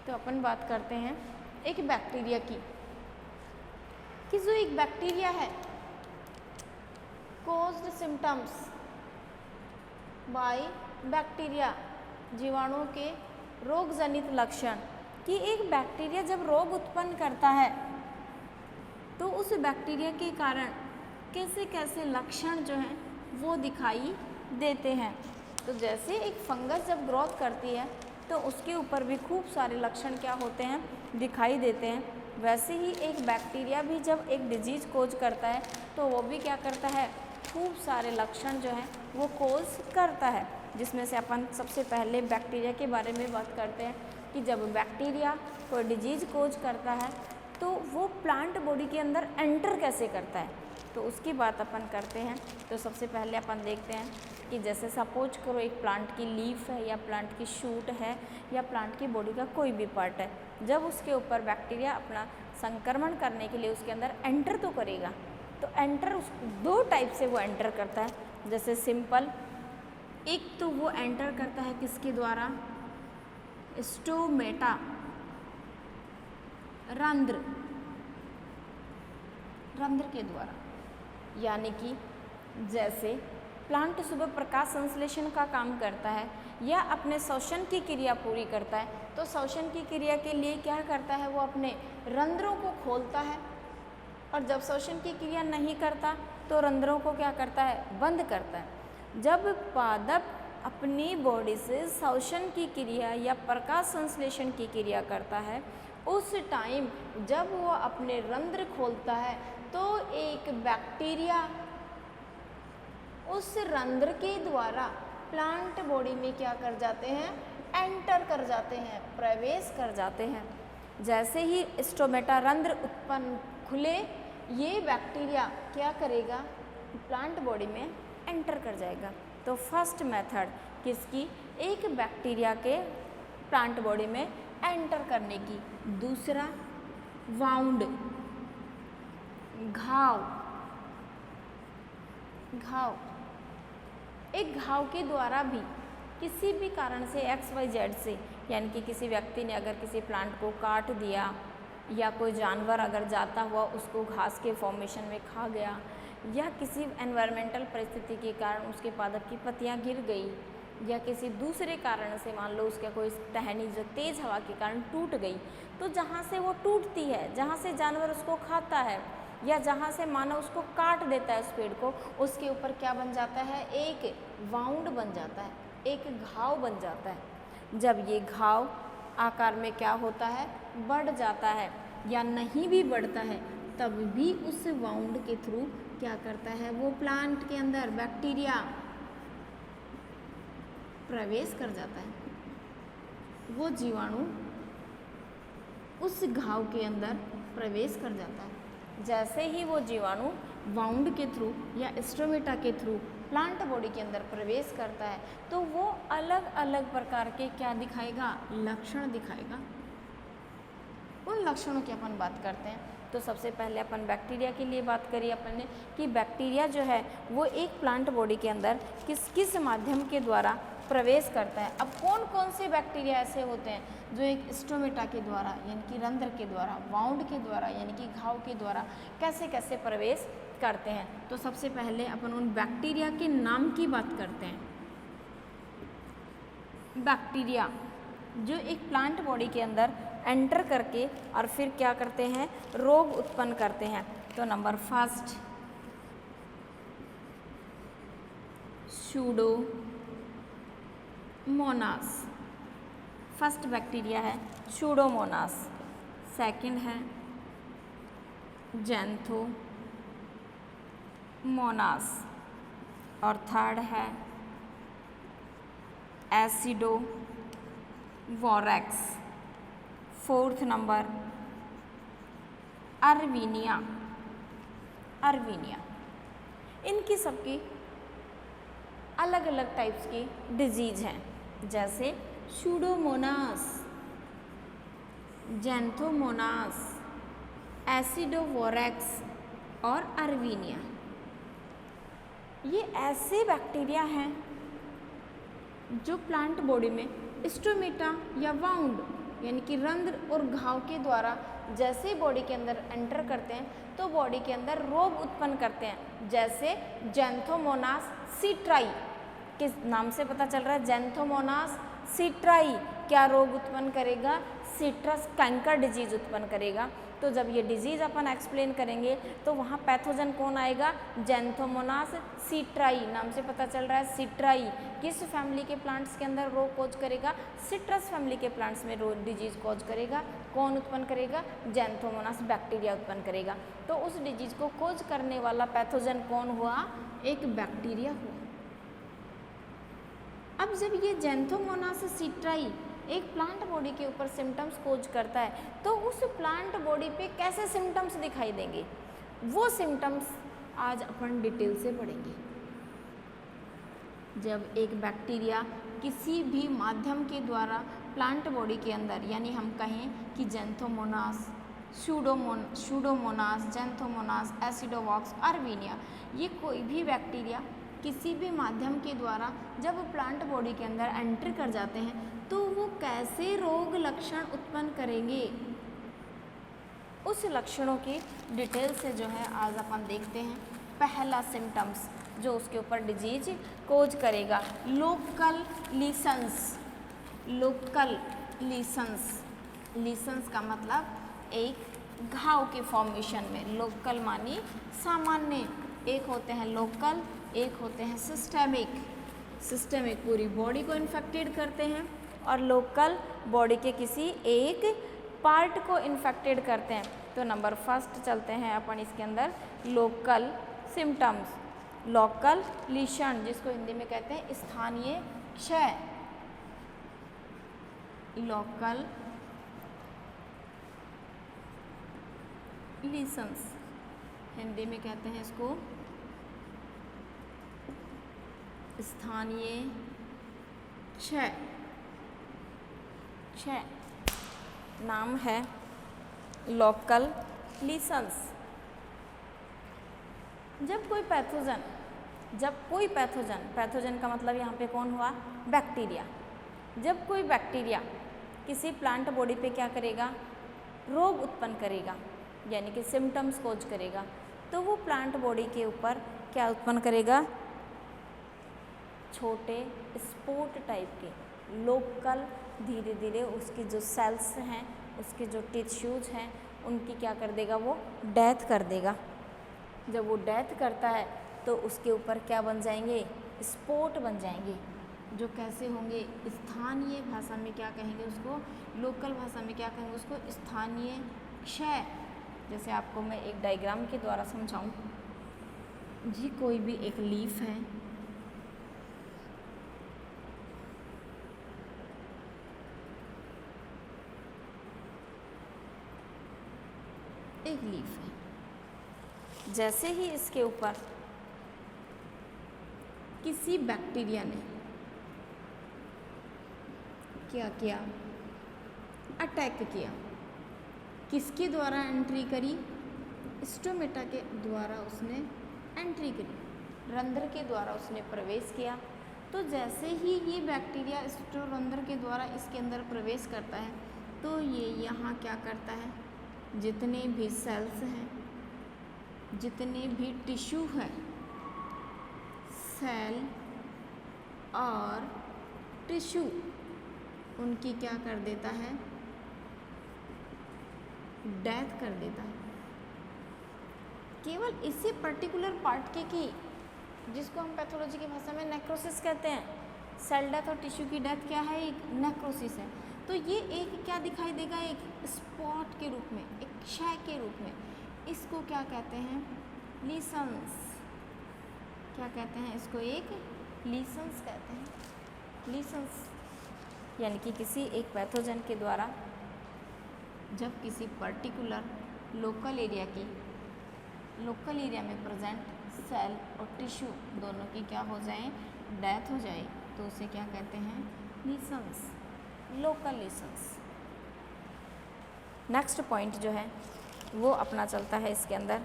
तो अपन बात करते हैं एक बैक्टीरिया की, कि जो एक बैक्टीरिया है कॉज्ड सिम्टम्स बाय बैक्टीरिया, जीवाणुओं के रोग जनित लक्षण, कि एक बैक्टीरिया जब रोग उत्पन्न करता है तो उस बैक्टीरिया के कारण कैसे कैसे लक्षण जो हैं वो दिखाई देते हैं। तो जैसे एक फंगस जब ग्रोथ करती है तो उसके ऊपर भी खूब सारे लक्षण क्या होते हैं, दिखाई देते हैं। वैसे ही एक बैक्टीरिया भी जब एक डिजीज कोज करता है तो वो भी क्या करता है, खूब सारे लक्षण जो हैं वो कोज करता है। जिसमें से अपन सबसे पहले बैक्टीरिया के बारे में बात करते हैं कि जब बैक्टीरिया कोई डिजीज कोज करता है तो वो प्लांट बॉडी के अंदर एंटर कैसे करता है, तो उसकी बात अपन करते हैं। तो सबसे पहले अपन देखते हैं कि जैसे सपोज करो एक प्लांट की लीफ है या प्लांट की शूट है या प्लांट की बॉडी का कोई भी पार्ट है, जब उसके ऊपर बैक्टीरिया अपना संक्रमण करने के लिए उसके अंदर एंटर तो करेगा, तो एंटर उस दो टाइप से वो एंटर करता है। जैसे सिंपल, एक तो वो एंटर करता है किसके द्वारा, स्टोमेटा, रंध्र के द्वारा, यानी कि जैसे प्लांट सुबह प्रकाश संश्लेषण का काम करता है या अपने श्वसन की क्रिया पूरी करता है, तो श्वसन की क्रिया के लिए क्या करता है, वो अपने रंध्रों को खोलता है, और जब श्वसन की क्रिया नहीं करता तो रंध्रों को क्या करता है, बंद करता है। जब पादप अपनी बॉडी से श्वसन की क्रिया या प्रकाश संश्लेषण की क्रिया करता है, उस टाइम जब वो अपने रंध्र खोलता है तो एक बैक्टीरिया उस रंध्र के द्वारा प्लांट बॉडी में क्या कर जाते हैं, एंटर कर जाते हैं, प्रवेश कर जाते हैं। जैसे ही स्टोमेटा रंध्र उत्पन्न खुले, ये बैक्टीरिया क्या करेगा, प्लांट बॉडी में एंटर कर जाएगा। तो फर्स्ट मेथड किसकी, एक बैक्टीरिया के प्लांट बॉडी में एंटर करने की। दूसरा वाउंड, घाव, एक घाव के द्वारा भी किसी भी कारण से XYZ से, यानी कि किसी व्यक्ति ने अगर किसी प्लांट को काट दिया या कोई जानवर अगर जाता हुआ उसको घास के फॉर्मेशन में खा गया, या किसी एनवायरमेंटल परिस्थिति के कारण उसके पादप की पत्तियां गिर गई, या किसी दूसरे कारण से मान लो उसका कोई टहनी जो तेज़ हवा के कारण टूट गई, तो जहाँ से वो टूटती है, जहाँ से जानवर उसको खाता है या जहाँ से मानव उसको काट देता है उस पेड़ को, उसके ऊपर क्या बन जाता है, एक वाउंड बन जाता है, एक घाव बन जाता है। जब ये घाव आकार में क्या होता है, बढ़ जाता है या नहीं भी बढ़ता है, तब भी उस वाउंड के थ्रू क्या करता है, वो प्लांट के अंदर बैक्टीरिया प्रवेश कर जाता है। वो जीवाणु उस घाव के अंदर प्रवेश कर जाता है। जैसे ही वो जीवाणु वाउंड के थ्रू या स्टोमेटा के थ्रू प्लांट बॉडी के अंदर प्रवेश करता है, तो वो अलग अलग प्रकार के क्या दिखाएगा, लक्षण दिखाएगा। उन लक्षणों की अपन बात करते हैं। तो सबसे पहले अपन बैक्टीरिया के लिए बात करी अपन ने कि बैक्टीरिया जो है वो एक प्लांट बॉडी के अंदर किस किस माध्यम के द्वारा प्रवेश करता है। अब कौन कौन से बैक्टीरिया ऐसे होते हैं जो एक स्टोमेटा के द्वारा यानी कि रंध्र के द्वारा, वाउंड के द्वारा यानी कि घाव के द्वारा कैसे कैसे प्रवेश करते हैं। तो सबसे पहले अपन उन बैक्टीरिया के नाम की बात करते हैं। बैक्टीरिया जो एक प्लांट बॉडी के अंदर एंटर करके और फिर क्या करते हैं, रोग उत्पन्न करते हैं। तो number first Pseudomonas, first bacteria है सूडोमोनास, सेकंड है जैंथोमोनास और थर्ड है एसिडोवोरेक्स, फोर्थ नंबर अर्वीनिया। इनकी सबकी अलग अलग टाइप्स की डिजीज हैं, जैसे सूडोमोनास, जैंथोमोनास, एसिडोवोरेक्स और अर्वीनिया। ये ऐसे बैक्टीरिया हैं जो प्लांट बॉडी में स्टोमेटा या वाउंड यानी कि रंध्र और घाव के द्वारा जैसे ही बॉडी के अंदर एंटर करते हैं तो बॉडी के अंदर रोग उत्पन्न करते हैं, जैसे जैंथोमोनास सिट्राई, किस नाम से पता चल रहा है, जैंथोमोनास सिट्राई क्या रोग उत्पन्न करेगा, सिट्रस कैंकर डिजीज उत्पन्न करेगा। तो जब ये डिजीज अपन एक्सप्लेन करेंगे तो वहाँ पैथोजन कौन आएगा, जैंथोमोनास सिट्राई, नाम से पता चल रहा है सिट्राई किस फैमिली के प्लांट्स के अंदर रोग कॉज करेगा, सिट्रस फैमिली के प्लांट्स में रोग डिजीज कॉज करेगा, कौन उत्पन्न करेगा, जैंथोमोनास बैक्टीरिया उत्पन्न करेगा। तो उस डिजीज को कॉज करने वाला पैथोजन कौन हुआ, एक बैक्टीरिया हुआ। अब जब ये जैंथोमोनास सिट्राई एक प्लांट बॉडी के ऊपर सिम्टम्स कोज करता है तो उस प्लांट बॉडी पे कैसे सिम्टम्स दिखाई देंगे, वो सिम्टम्स आज अपन डिटेल से पढ़ेंगे। जब एक बैक्टीरिया किसी भी माध्यम के द्वारा प्लांट बॉडी के अंदर, यानी हम कहें कि जैंथोमोनास, सूडोमोनास, जैंथोमोनास, एसिडोवॉक्स, अर्विनिया, ये कोई भी बैक्टीरिया किसी भी माध्यम के द्वारा जब प्लांट बॉडी के अंदर एंटर कर जाते हैं तो वो कैसे रोग लक्षण उत्पन्न करेंगे, उस लक्षणों की डिटेल से जो है आज अपन देखते हैं। पहला सिम्टम्स जो उसके ऊपर डिजीज कोज करेगा, local lesions. Local lesions, lesions का मतलब एक घाव के फॉर्मेशन में, लोकल मानी सामान्य, एक होते हैं लोकल, एक होते हैं सिस्टेमिक। सिस्टेमिक पूरी बॉडी को इन्फेक्टेड करते हैं और लोकल बॉडी के किसी एक पार्ट को इन्फेक्टेड करते हैं। तो नंबर फर्स्ट चलते हैं अपन इसके अंदर, लोकल सिम्टम्स, लोकल लीशन, जिसको हिंदी में कहते हैं स्थानीय क्षय। लोकल लीशंस, हिंदी में कहते हैं इसको स्थानीय क्षय। क्षय नाम है लोकल लीशंस। जब कोई पैथोजन, पैथोजन का मतलब यहाँ पे कौन हुआ, बैक्टीरिया। जब कोई बैक्टीरिया किसी प्लांट बॉडी पे क्या करेगा, रोग उत्पन्न करेगा, यानी कि सिम्टम्स कोज करेगा, तो वो प्लांट बॉडी के ऊपर क्या उत्पन्न करेगा, छोटे स्पॉट टाइप के लोकल, धीरे धीरे उसकी जो सेल्स हैं, उसके जो टिश्यूज हैं, उनकी क्या कर देगा, वो डेथ कर देगा। जब वो डेथ करता है तो उसके ऊपर क्या बन जाएंगे, स्पॉट बन जाएंगे, जो कैसे होंगे, स्थानीय भाषा में क्या कहेंगे उसको, लोकल भाषा में क्या कहेंगे उसको, स्थानीय क्षय। जैसे आपको मैं एक डायग्राम के द्वारा समझाऊं जी, कोई भी एक लीफ है, एक लीफ है, जैसे ही इसके ऊपर किसी बैक्टीरिया ने क्या किया, अटैक किया, किसके द्वारा एंट्री करी, स्टोमेटा के द्वारा उसने एंट्री करी, रंध्र के द्वारा उसने प्रवेश किया। तो जैसे ही ये बैक्टीरिया रंध्र के द्वारा इसके अंदर प्रवेश करता है तो ये यहाँ क्या करता है, जितने भी सेल्स हैं, जितने भी टिश्यू हैं, सेल और टिश्यू, उनकी क्या कर देता है, डेथ कर देता है। केवल इसी पर्टिकुलर पार्ट की, जिसको हम पैथोलॉजी की भाषा में नेक्रोसिस कहते हैं, सेल डेथ और टिश्यू की डेथ क्या है, एक नेक्रोसिस है। तो ये एक क्या दिखाई देगा, एक स्पॉट के रूप में, एक क्षय के रूप में। इसको क्या कहते हैं, लीशंस। क्या कहते हैं इसको, एक लीशंस कहते हैं। लीशंस यानी कि किसी एक पैथोजन के द्वारा जब किसी पर्टिकुलर लोकल एरिया में प्रेजेंट सेल और टिश्यू दोनों की क्या हो जाए, डेथ हो जाए, तो उसे क्या कहते हैं, लीशंस, लोकल लीशंस। नेक्स्ट पॉइंट जो है वो अपना चलता है इसके अंदर,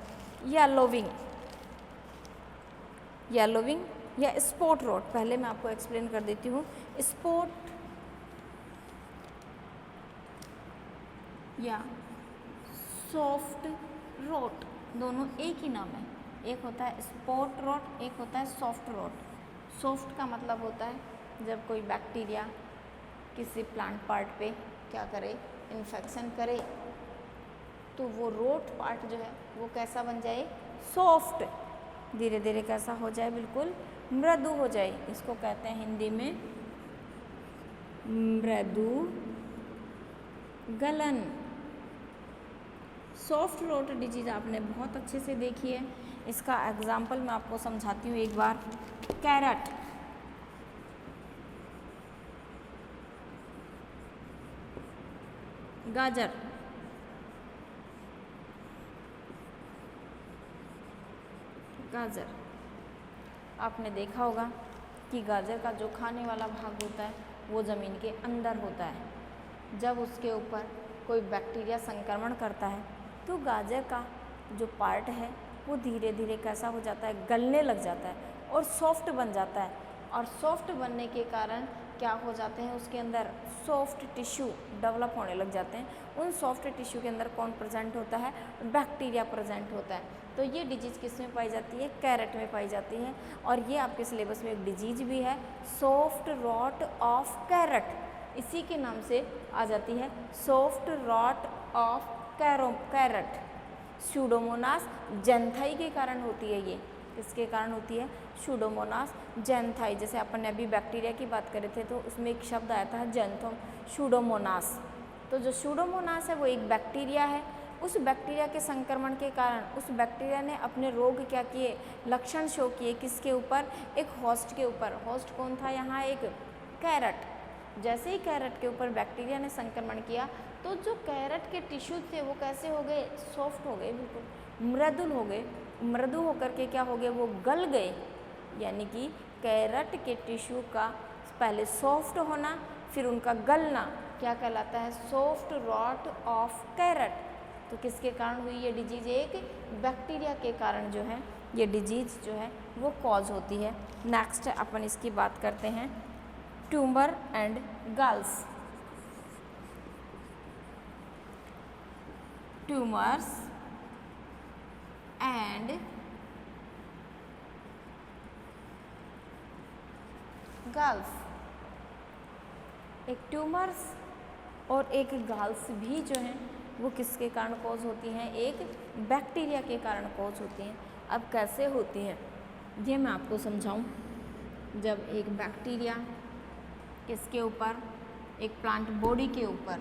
येलोविंग या स्पॉट रॉट। पहले मैं आपको एक्सप्लेन कर देती हूँ। स्पॉट या सॉफ्ट रोट, दोनों एक ही नाम है। एक होता है स्पॉट रोट, एक होता है सॉफ्ट रोट। सॉफ्ट का मतलब होता है जब कोई बैक्टीरिया किसी प्लांट पार्ट पे क्या करे, इन्फेक्शन करे, तो वो रोट पार्ट जो है वो कैसा बन जाए, सॉफ्ट, धीरे धीरे कैसा हो जाए, बिल्कुल मृदु हो जाए। इसको कहते हैं हिंदी में मृदु गलन। सॉफ्ट रोट डिजीज आपने बहुत अच्छे से देखी है। इसका एग्जाम्पल मैं आपको समझाती हूँ एक बार। कैरेट, गाजर, गाजर आपने देखा होगा कि गाजर का जो खाने वाला भाग होता है वो ज़मीन के अंदर होता है। जब उसके ऊपर कोई बैक्टीरिया संक्रमण करता है तो गाजर का जो पार्ट है वो धीरे धीरे कैसा हो जाता है, गलने लग जाता है और सॉफ्ट बन जाता है। और सॉफ्ट बनने के कारण क्या हो जाते हैं, उसके अंदर सॉफ्ट टिश्यू डेवलप होने लग जाते हैं। उन सॉफ्ट टिश्यू के अंदर कौन प्रेजेंट होता है, बैक्टीरिया प्रेजेंट होता है। तो ये डिजीज़ किस में पाई जाती है, कैरेट में पाई जाती है। और ये आपके सिलेबस में एक डिजीज भी है, सॉफ्ट रॉट ऑफ कैरेट, इसी के नाम से आ जाती है, soft rot of carrot. Pseudomonas जैंथाई के कारण होती है। ये किसके कारण होती है, स्यूडोमोनास जैंथाई। जैसे अपन ने अभी बैक्टीरिया की बात करे थे तो उसमें एक शब्द आया था जैंथोम स्यूडोमोनास। तो जो स्यूडोमोनास है वो एक बैक्टीरिया है। उस बैक्टीरिया के संक्रमण के कारण उस बैक्टीरिया ने अपने रोग क्या किए, लक्षण शो किए, किसके ऊपर, एक होस्ट के ऊपर। होस्ट कौन था यहाँ, एक कैरेट। जैसे ही कैरेट के ऊपर बैक्टीरिया ने संक्रमण किया तो जो कैरेट के टिश्यू थे वो कैसे हो गए, सॉफ्ट हो गए, बिल्कुल मृदुल हो गए। मृदु होकर के क्या हो गए, वो गल गए। यानी कि कैरेट के टिश्यू का पहले सॉफ्ट होना फिर उनका गलना क्या कहलाता है, सॉफ्ट रॉट ऑफ कैरेट। तो किसके कारण हुई ये डिजीज, एक बैक्टीरिया के कारण जो है ये डिजीज जो है वो कॉज होती है। नेक्स्ट अपन इसकी बात करते हैं, tumour and girls. Tumours and girls. एक ट्यूमर्स और एक गल्स भी जो हैं वो किसके कारण कॉज होती हैं, एक बैक्टीरिया के कारण कॉज होती हैं। अब कैसे होती हैं ये मैं आपको समझाऊं। जब एक बैक्टीरिया किसके ऊपर, एक प्लांट बॉडी के ऊपर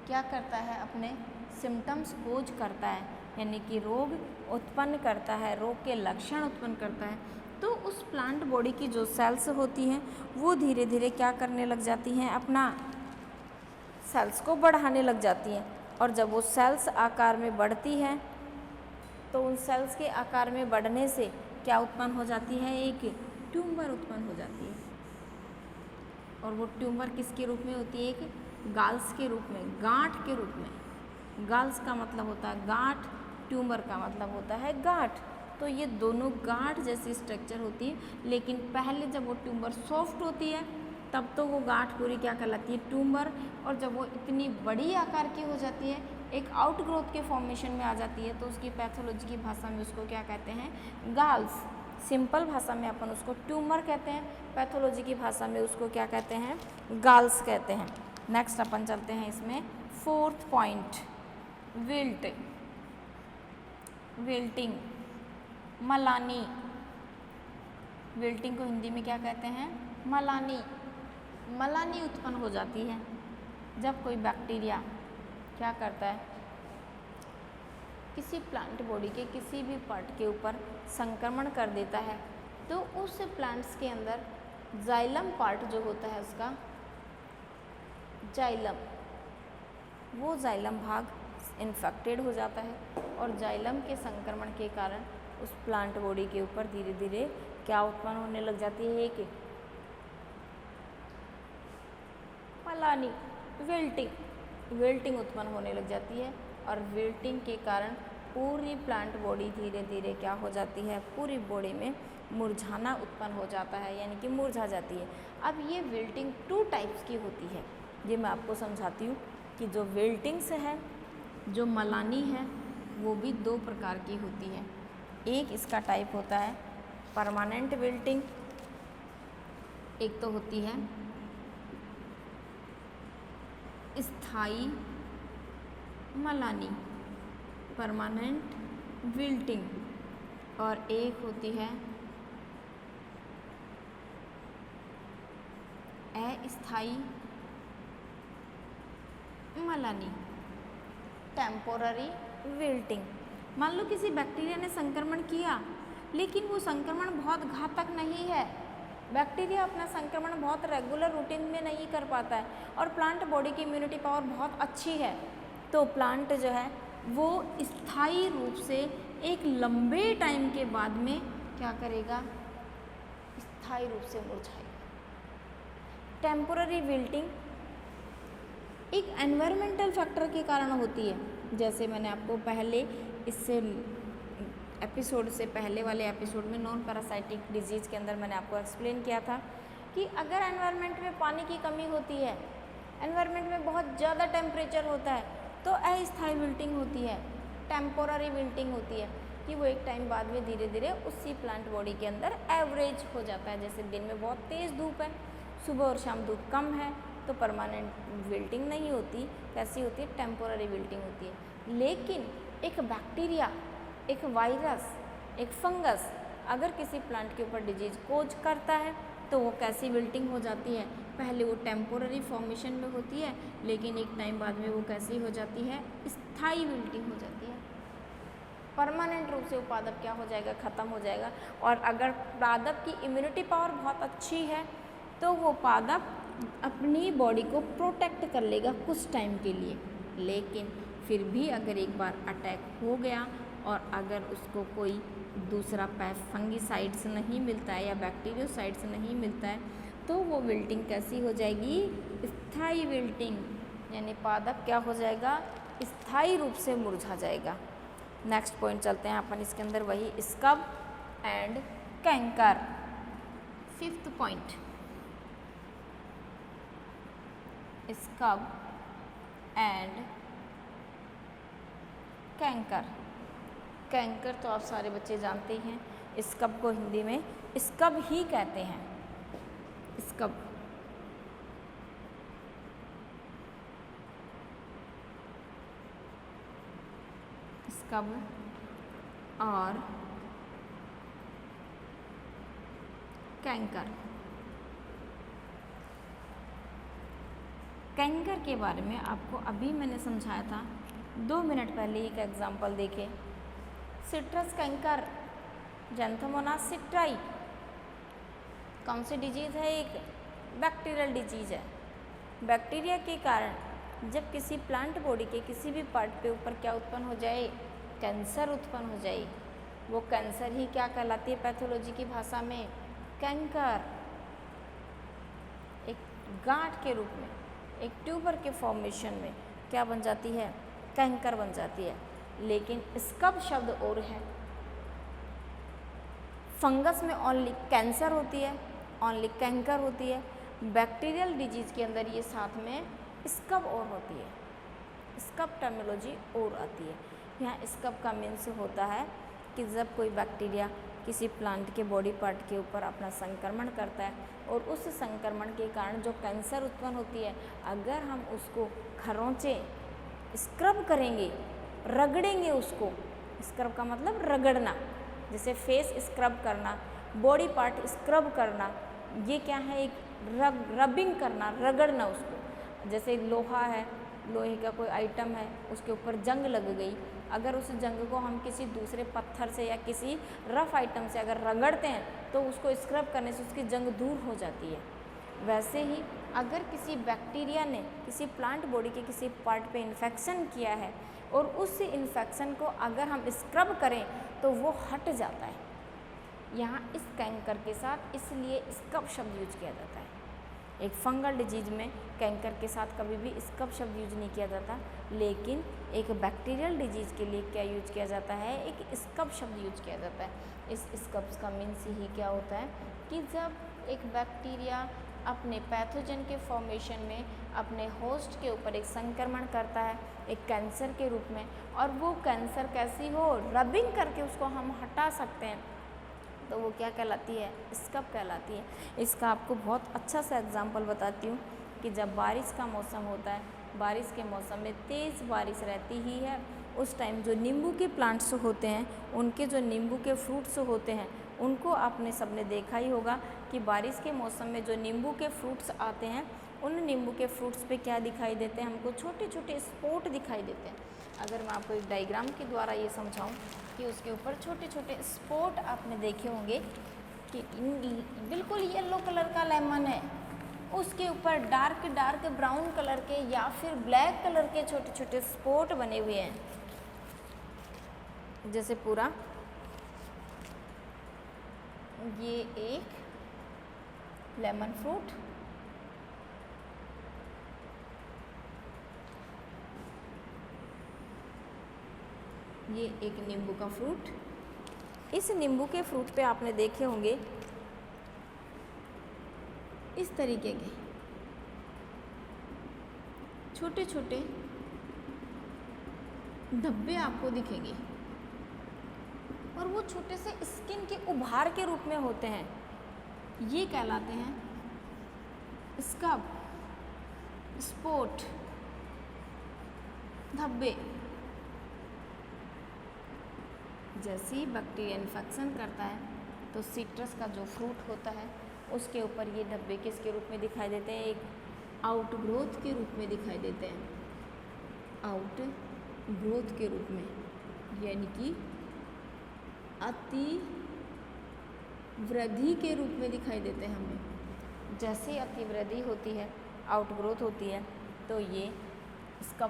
क्या करता है, अपने सिम्टम्स खोज करता है, यानी कि रोग उत्पन्न करता है, रोग के लक्षण उत्पन्न करता है, तो उस प्लांट बॉडी की जो सेल्स होती हैं वो धीरे धीरे क्या करने लग जाती हैं, अपना सेल्स को बढ़ाने लग जाती हैं। और जब वो सेल्स आकार में बढ़ती हैं तो उन सेल्स के आकार में बढ़ने से क्या उत्पन्न हो जाती है, एक ट्यूमर उत्पन्न हो जाती है। और वो ट्यूमर किसके रूप में होती है, एक गाल्स के रूप में, गांठ के रूप में। गाल्स का मतलब होता है गांठ, ट्यूमर का मतलब होता है गांठ। तो ये दोनों गांठ जैसी स्ट्रक्चर होती है, लेकिन पहले जब वो ट्यूमर सॉफ्ट होती है तब तो वो गांठ पूरी क्या कहलाती है, ट्यूमर। और जब वो इतनी बड़ी आकार की हो जाती है, एक आउटग्रोथ के फॉर्मेशन में आ जाती है, तो उसकी पैथोलॉजी की भाषा में उसको क्या कहते हैं, गाल्स। सिंपल भाषा में अपन उसको ट्यूमर कहते हैं, पैथोलॉजी की भाषा में उसको क्या कहते हैं, गाल्स कहते हैं। नेक्स्ट अपन चलते हैं इसमें, fourth point, wilting, Malani. Wilting को हिंदी में क्या कहते हैं, मलानी। मलानी उत्पन्न हो जाती है जब कोई बैक्टीरिया क्या करता है, किसी प्लांट बॉडी के किसी भी पार्ट के ऊपर संक्रमण कर देता है, तो उस प्लांट्स के अंदर जाइलम पार्ट जो होता है उसका, जाइलम, वो जाइलम भाग इन्फेक्टेड हो जाता है। और जाइलम के संक्रमण के कारण उस प्लांट बॉडी के ऊपर धीरे धीरे क्या उत्पन्न होने लग जाती है, एक मलानी, विल्टिंग उत्पन्न होने लग जाती है। और विल्टिंग के कारण पूरी प्लांट बॉडी धीरे धीरे क्या हो जाती है, पूरी बॉडी में मुरझाना उत्पन्न हो जाता है, यानी कि मुरझा जाती है। अब ये विल्टिंग 2 टाइप्स की होती है, ये मैं आपको समझाती हूँ कि जो विल्टिंग्स है जो मलानी है वो भी दो प्रकार की होती है। एक इसका टाइप होता है परमानेंट विल्टिंग, एक तो होती है स्थायी मलानी परमानेंट विल्टिंग, और एक होती है अस्थायी मलानी टेम्पोररी विल्टिंग। मान लो किसी बैक्टीरिया ने संक्रमण किया, लेकिन वो संक्रमण बहुत घातक नहीं है, बैक्टीरिया अपना संक्रमण बहुत रेगुलर रूटीन में नहीं कर पाता है और प्लांट बॉडी की इम्यूनिटी पावर बहुत अच्छी है, तो प्लांट जो है वो स्थायी रूप से एक लंबे टाइम के बाद में क्या करेगा, स्थायी रूप से मुरझाएगा। टेम्पोररी विल्टिंग एक एनवायरमेंटल फैक्टर के कारण होती है, जैसे मैंने आपको पहले इससे एपिसोड से पहले वाले एपिसोड में नॉन पैरासाइटिक डिजीज़ के अंदर मैंने आपको एक्सप्लेन किया था कि अगर एनवायरनमेंट में पानी की कमी होती है, एनवायरनमेंट में बहुत ज़्यादा टेम्परेचर होता है, तो अस्थायी विल्टिंग होती है, टेम्पोररी विल्टिंग होती है कि वो एक टाइम बाद में धीरे धीरे उसी प्लांट बॉडी के अंदर एवरेज हो जाता है। जैसे दिन में बहुत तेज़ धूप है, सुबह और शाम धूप कम है, तो परमानेंट विल्टिंग नहीं होती, कैसी होती है, टेम्पोररी विल्टिंग होती है। लेकिन एक बैक्टीरिया, एक वायरस, एक फंगस अगर किसी प्लांट के ऊपर डिजीज कोज करता है तो वो कैसी विल्टिंग हो जाती है, पहले वो टेम्पोररी फॉर्मेशन में होती है, लेकिन एक टाइम बाद में वो कैसी हो जाती है, स्थायी विल्टिंग हो जाती है। परमानेंट रूप से वो पादप क्या हो जाएगा, ख़त्म हो जाएगा। और अगर पादप की इम्यूनिटी पावर बहुत अच्छी है तो वो पादप अपनी बॉडी को प्रोटेक्ट कर लेगा कुछ टाइम के लिए, लेकिन फिर भी अगर एक बार अटैक हो गया और अगर उसको कोई दूसरा फंगीसाइड्स नहीं मिलता है या बैक्टीरियोसाइड्स नहीं मिलता है तो वो विल्टिंग कैसी हो जाएगी, स्थायी विल्टिंग, यानी पादप क्या हो जाएगा, स्थायी रूप से मुरझा जाएगा। नेक्स्ट पॉइंट चलते हैं अपन इसके अंदर, वही scrub and canker. Fifth point, scrub and canker. Canker तो आप सारे बच्चे जानते ही हैं, स्कब को हिंदी में स्कब ही कहते हैं, स्कब। स्कब और कैंकर। कैंकर के बारे में आपको अभी मैंने समझाया था, 2 मिनट पहले एक एग्जाम्पल देखे। सिट्रस कैंकर, जैंथोमोनास सिट्राई, कौन सी डिजीज़ है, एक बैक्टीरियल डिजीज़ है। बैक्टीरिया के कारण जब किसी प्लांट बॉडी के किसी भी पार्ट पे ऊपर क्या उत्पन्न हो जाए, कैंसर उत्पन्न हो जाए, वो कैंसर ही क्या कहलाती है पैथोलॉजी की भाषा में, कैंकर। एक गांठ के रूप में, एक ट्यूबर के फॉर्मेशन में क्या बन जाती है, कैंकर बन जाती है। लेकिन स्कब शब्द और है, फंगस में ओनली कैंसर होती है, ओनली कैंकर होती है, बैक्टीरियल डिजीज के अंदर ये साथ में स्कब और होती है, स्कब टर्मिनोलॉजी और आती है। यहाँ स्कब का मीन्स होता है कि जब कोई बैक्टीरिया किसी प्लांट के बॉडी पार्ट के ऊपर अपना संक्रमण करता है और उस संक्रमण के कारण जो कैंसर उत्पन्न होती है, अगर हम उसको खरोंचे स्क्रब करेंगे, रगड़ेंगे उसको, स्क्रब का मतलब रगड़ना, जैसे फेस स्क्रब करना, बॉडी पार्ट स्क्रब करना, ये क्या है, एक रबिंग करना, रगड़ना उसको। जैसे लोहा है, लोहे का कोई आइटम है, उसके ऊपर जंग लग गई, अगर उस जंग को हम किसी दूसरे पत्थर से या किसी रफ आइटम से अगर रगड़ते हैं तो उसको स्क्रब करने से उसकी जंग दूर हो जाती है। वैसे ही अगर किसी बैक्टीरिया ने किसी प्लांट बॉडी के किसी पार्ट पे इन्फेक्शन किया है और उस इन्फेक्शन को अगर हम स्क्रब करें तो वो हट जाता है। यहाँ इस कैंकर के साथ इसलिए स्कब शब्द यूज किया जाता है। एक फंगल डिजीज में कैंकर के साथ कभी भी स्कब शब्द यूज नहीं किया जाता, लेकिन एक बैक्टीरियल डिजीज के लिए क्या यूज किया जाता है, एक स्कब शब्द यूज किया जाता है। इस स्कब का मीन्स ही क्या होता है कि जब एक बैक्टीरिया अपने पैथोजन के फॉर्मेशन में अपने होस्ट के ऊपर एक संक्रमण करता है एक कैंसर के रूप में, और वो कैंसर कैसी हो, रबिंग करके उसको हम हटा सकते हैं, तो वो क्या कहलाती है, स्कब कहलाती है। इसका आपको बहुत अच्छा सा एग्जाम्पल बताती हूँ कि जब बारिश का मौसम होता है, बारिश के मौसम में तेज़ बारिश रहती ही है, उस टाइम जो नींबू के प्लांट्स होते हैं, उनके जो नींबू के फ्रूट्स होते हैं, उनको आपने सबने देखा ही होगा कि बारिश के मौसम में जो नींबू के फ्रूट्स आते हैं, उन नींबू के फ्रूट्स पे क्या दिखाई देते हैं, हमको छोटे छोटे स्पॉट दिखाई देते हैं। अगर मैं आपको एक डायग्राम के द्वारा ये समझाऊं कि उसके ऊपर छोटे छोटे स्पॉट आपने देखे होंगे कि बिल्कुल येलो कलर का लेमन है, उसके ऊपर डार्क डार्क ब्राउन कलर के या फिर ब्लैक कलर के छोटे छोटे स्पॉट बने हुए हैं, जैसे पूरा ये एक लेमन फ्रूट, ये एक नींबू का फ्रूट। इस नींबू के फ्रूट पे आपने देखे होंगे इस तरीके के छोटे छोटे धब्बे आपको दिखेंगे, और वो छोटे से स्किन के उभार के रूप में होते हैं, ये कहलाते हैं स्कब, स्पॉट, धब्बे। जैसे ही बैक्टीरिया इन्फेक्शन करता है तो सिट्रस का जो फ्रूट होता है उसके ऊपर ये धब्बे किसके रूप में दिखाई देते हैं, एक आउटग्रोथ के रूप में दिखाई देते हैं, आउट ग्रोथ के रूप में, यानी कि अति वृद्धि के रूप में दिखाई देते हैं हमें। जैसे अति वृद्धि होती है, आउटग्रोथ होती है, तो ये इसका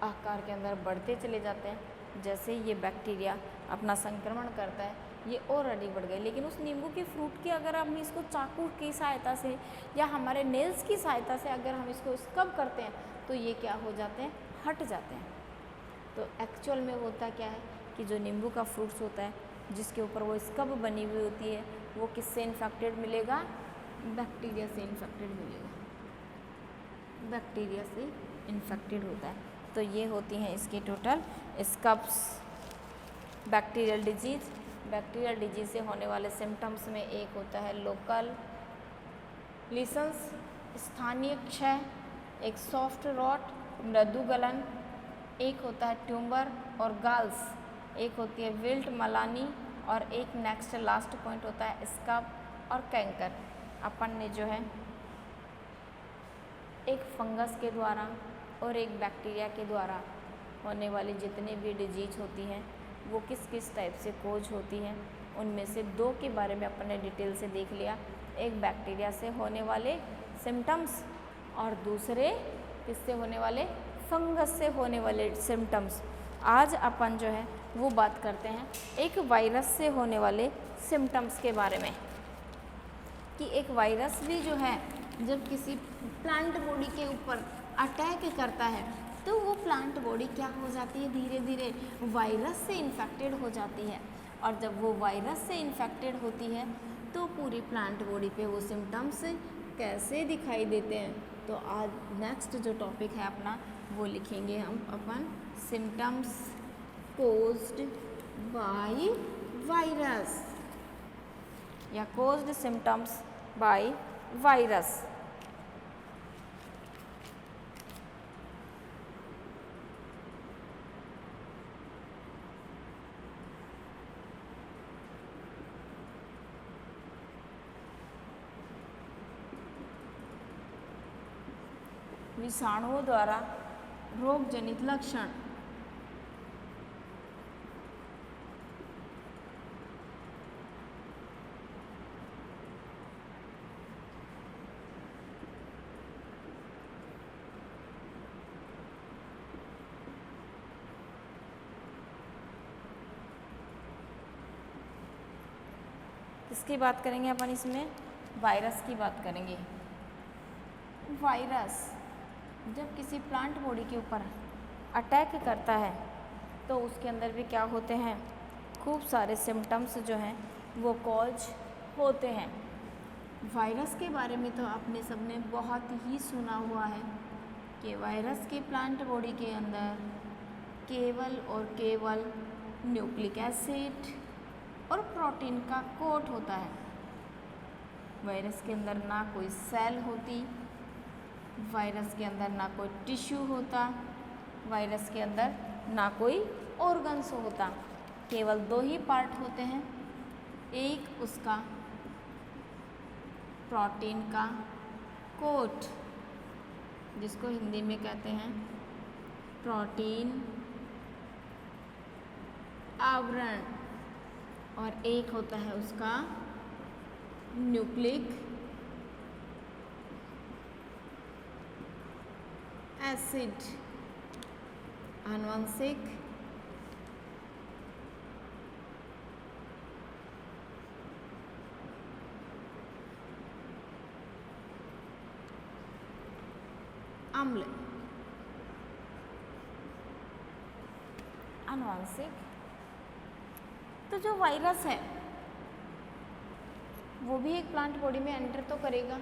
आकार के अंदर बढ़ते चले जाते हैं। जैसे ये बैक्टीरिया अपना संक्रमण करता है, ये ऑलरेडी बढ़ गए, लेकिन उस नींबू के फ्रूट की अगर हम इसको चाकू की सहायता से या हमारे नेल्स की सहायता से अगर हम इसको स्कब करते हैं तो ये क्या हो जाते हैं, हट जाते हैं। तो एक्चुअल में होता क्या है कि जो नींबू का फ्रूट्स होता है जिसके ऊपर वो स्कब बनी हुई होती है, वो किससे इन्फेक्टेड मिलेगा, बैक्टीरिया से इन्फेक्टेड मिलेगा, बैक्टीरिया से इन्फेक्टेड होता है। तो ये होती हैं इसकी total scabs. Bacterial disease, bacterial disease से होने वाले सिम्टम्स में एक होता है लोकल लीसन्स, स्थानीय क्षय, एक सॉफ्ट रॉट, मृदु गलन, एक होता है ट्यूमर और गाल्स, एक होती है विल्ट मलानी, और एक नेक्स्ट लास्ट पॉइंट होता है स्कब और कैंकर। अपन ने जो है एक फंगस के द्वारा और एक बैक्टीरिया के द्वारा होने वाली जितनी भी डिजीज होती हैं वो किस किस टाइप से कोज होती हैं, उनमें से दो के बारे में अपन ने डिटेल से देख लिया। एक बैक्टीरिया से होने वाले सिम्टम्स और दूसरे किससे होने वाले, फंगस से होने वाले सिम्टम्स। आज अपन जो है वो बात करते हैं एक वायरस से होने वाले सिम्टम्स के बारे में, कि एक वायरस भी जो है जब किसी प्लांट बॉडी के ऊपर अटैक करता है तो वो प्लांट बॉडी क्या हो जाती है, धीरे धीरे वायरस से इन्फेक्टेड हो जाती है, और जब वो वायरस से इन्फेक्टेड होती है तो पूरी प्लांट बॉडी पे वो सिम्टम्स कैसे दिखाई देते हैं। तो आज नेक्स्ट जो टॉपिक है अपना वो लिखेंगे हम अपन सिम्टम्स कोज्ड बाय वायरस या कोज्ड सिम्टम्स बाय वायरस। विषाणुओं द्वारा रोग जनित लक्षण। किसकी बात करेंगे अपन इसमें, वायरस की बात करेंगे। वायरस जब किसी प्लांट बॉडी के ऊपर अटैक करता है तो उसके अंदर भी क्या होते हैं, खूब सारे सिम्टम्स जो हैं वो कॉज होते हैं। वायरस के बारे में तो आपने सबने बहुत ही सुना हुआ है कि वायरस के प्लांट बॉडी के अंदर केवल और केवल न्यूक्लिक एसिड और प्रोटीन का कोट होता है। वायरस के अंदर ना कोई सेल होती, वायरस के अंदर ना कोई टिश्यू होता, वायरस के अंदर ना कोई ऑर्गन्स होता। केवल दो ही पार्ट होते हैं, एक उसका प्रोटीन का कोट जिसको हिंदी में कहते हैं प्रोटीन आवरण, और एक होता है उसका न्यूक्लिक एसिड, आनुवंशिक अम्ल, आनुवंशिक। तो जो वायरस है वो भी एक प्लांट बॉडी में एंटर तो करेगा,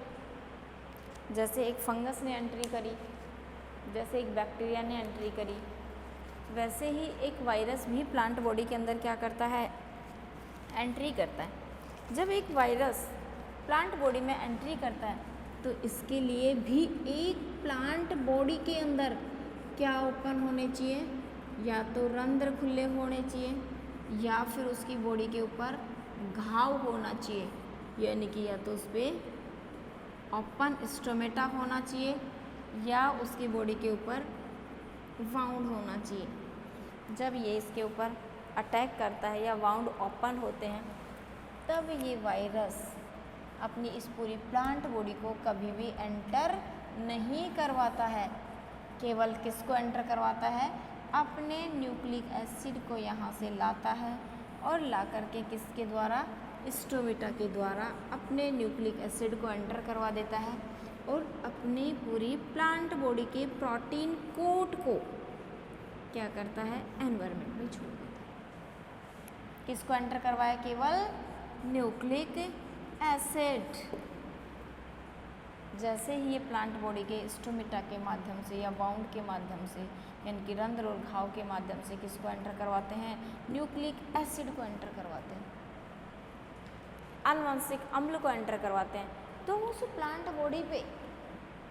जैसे एक फंगस ने एंट्री करी, जैसे एक बैक्टीरिया ने एंट्री करी, वैसे ही एक वायरस भी प्लांट बॉडी के अंदर क्या करता है, एंट्री करता है। जब एक वायरस प्लांट बॉडी में एंट्री करता है तो इसके लिए भी एक प्लांट बॉडी के अंदर क्या ओपन होने चाहिए, या तो रंध्र खुले होने चाहिए या फिर उसकी बॉडी के ऊपर घाव होना चाहिए, यानी कि या तो उस पर ओपन स्टोमेटा होना चाहिए या उसकी बॉडी के ऊपर वाउंड होना चाहिए। जब ये इसके ऊपर अटैक करता है या वाउंड ओपन होते हैं तब ये वायरस अपनी इस पूरी प्लांट बॉडी को कभी भी एंटर नहीं करवाता है। केवल किसको एंटर करवाता है, अपने न्यूक्लिक एसिड को यहाँ से लाता है और ला करके किसके द्वारा, स्टोमेटा के द्वारा अपने न्यूक्लिक एसिड को एंटर करवा देता है और अपनी पूरी प्लांट बॉडी के प्रोटीन कोट को क्या करता है, एनवायरनमेंट में छोड़ देता है। किसको एंटर करवाया, केवल न्यूक्लिक एसिड। जैसे ही ये प्लांट बॉडी के स्टोमेटा के माध्यम से या बाउंड के माध्यम से, यानी कि रंध्र और घाव के माध्यम से किसको एंटर करवाते हैं, न्यूक्लिक एसिड को एंटर करवाते हैं, आनुवंशिक अम्ल को एंटर करवाते हैं, तो उस प्लांट बॉडी पे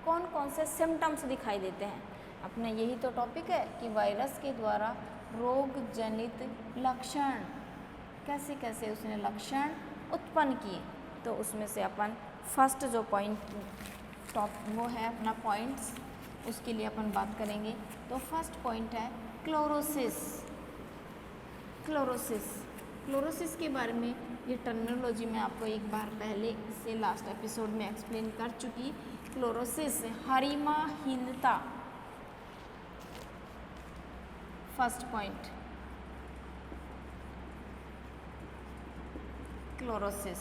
कौन कौन से सिम्टम्स दिखाई देते हैं। अपना यही तो टॉपिक है कि वायरस के द्वारा रोग जनित लक्षण, कैसे कैसे उसने लक्षण उत्पन्न किए, तो उसमें से अपन फर्स्ट जो पॉइंट वो है अपना पॉइंट्स, उसके लिए अपन बात करेंगे। तो फर्स्ट पॉइंट है क्लोरोसिस। क्लोरोसिस के बारे में ये टर्मिनोलॉजी मैं आपको एक बार पहले से लास्ट एपिसोड में एक्सप्लेन कर चुकी। क्लोरोसिस हरिमाहीनता, फर्स्ट पॉइंट क्लोरोसिस,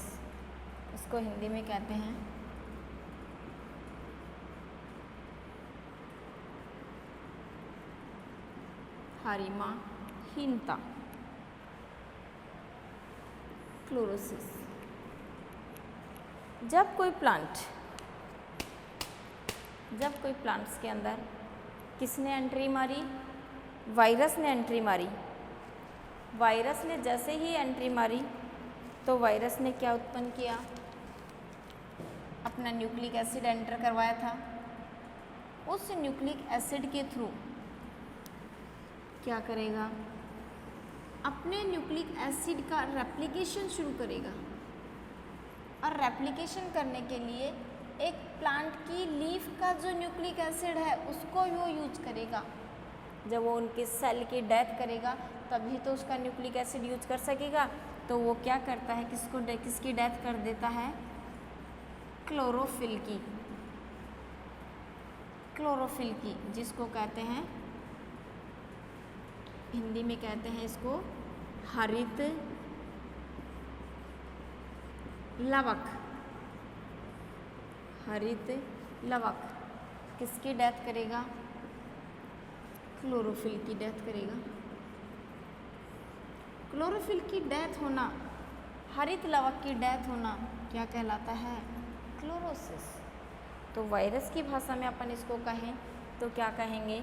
इसको हिंदी में कहते हैं हरिमाहीनता, क्लोरोसिस। जब कोई प्लांट्स के अंदर किसने एंट्री मारी, वायरस ने एंट्री मारी। वायरस ने जैसे ही एंट्री मारी तो वायरस ने क्या उत्पन्न किया, अपना न्यूक्लिक एसिड एंटर करवाया था। उस न्यूक्लिक एसिड के थ्रू क्या करेगा, अपने न्यूक्लिक एसिड का रेप्लिकेशन शुरू करेगा, और रेप्लिकेशन करने के लिए एक प्लांट की लीफ का जो न्यूक्लिक एसिड है उसको वो यूज करेगा। जब वो उनके सेल की डेथ करेगा तभी तो उसका न्यूक्लिक एसिड यूज कर सकेगा। तो वो क्या करता है, किसकी डेथ कर देता है, क्लोरोफिल की, जिसको कहते हैं हिंदी में कहते हैं इसको हरित लवक। किसकी डेथ करेगा, क्लोरोफिल की डेथ करेगा। क्लोरोफिल की डेथ होना, हरित लवक की डेथ होना क्या कहलाता है, क्लोरोसिस। तो वायरस की भाषा में अपन इसको कहें तो क्या कहेंगे?